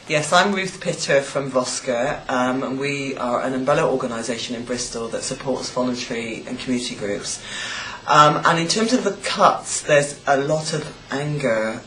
Yes, I'm Ruth Pitter from Voscur, and we are an umbrella organisation in Bristol that supports voluntary and community groups. And in terms of the cuts, there's a lot of anger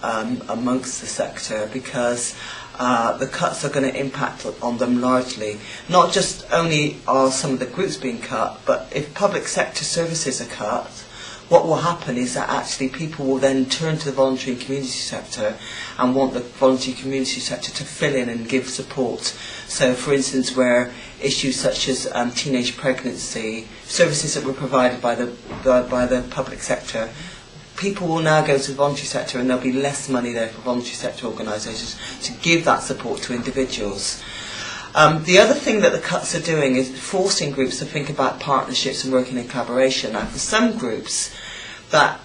amongst the sector because the cuts are going to impact on them largely. Not just only are some of the groups being cut, but if public sector services are cut, what will happen is that actually people will then turn to the voluntary and community sector and want the voluntary community sector to fill in and give support. So for instance, where issues such as teenage pregnancy, services that were provided by the public sector, people will now go to the voluntary sector and there'll be less money there for voluntary sector organisations to give that support to individuals. The other thing that the cuts are doing is forcing groups to think about partnerships and working in collaboration. Now, for some groups, that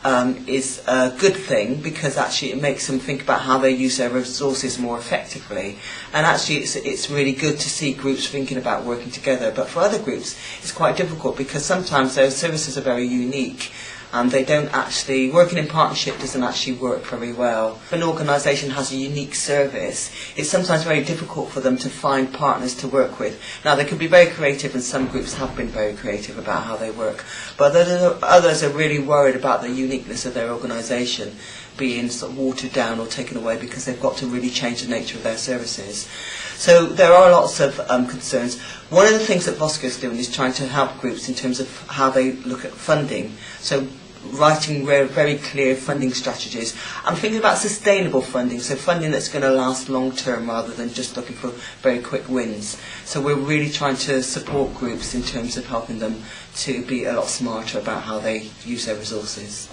is a good thing because actually it makes them think about how they use their resources more effectively. And actually it's really good to see groups thinking about working together. But for other groups, it's quite difficult because sometimes those services are very unique. And they don't actually, working in partnership doesn't actually work very well. If an organisation has a unique service, it's sometimes very difficult for them to find partners to work with. Now they can be very creative, and some groups have been very creative about how they work, but others are really worried about the uniqueness of their organisation being sort of watered down or taken away because they've got to really change the nature of their services. So there are lots of concerns. One of the things that Voscur is doing is trying to help groups in terms of how they look at funding. So writing very clear funding strategies. I'm thinking about sustainable funding, so funding that's going to last long term rather than just looking for very quick wins. So we're really trying to support groups in terms of helping them to be a lot smarter about how they use their resources.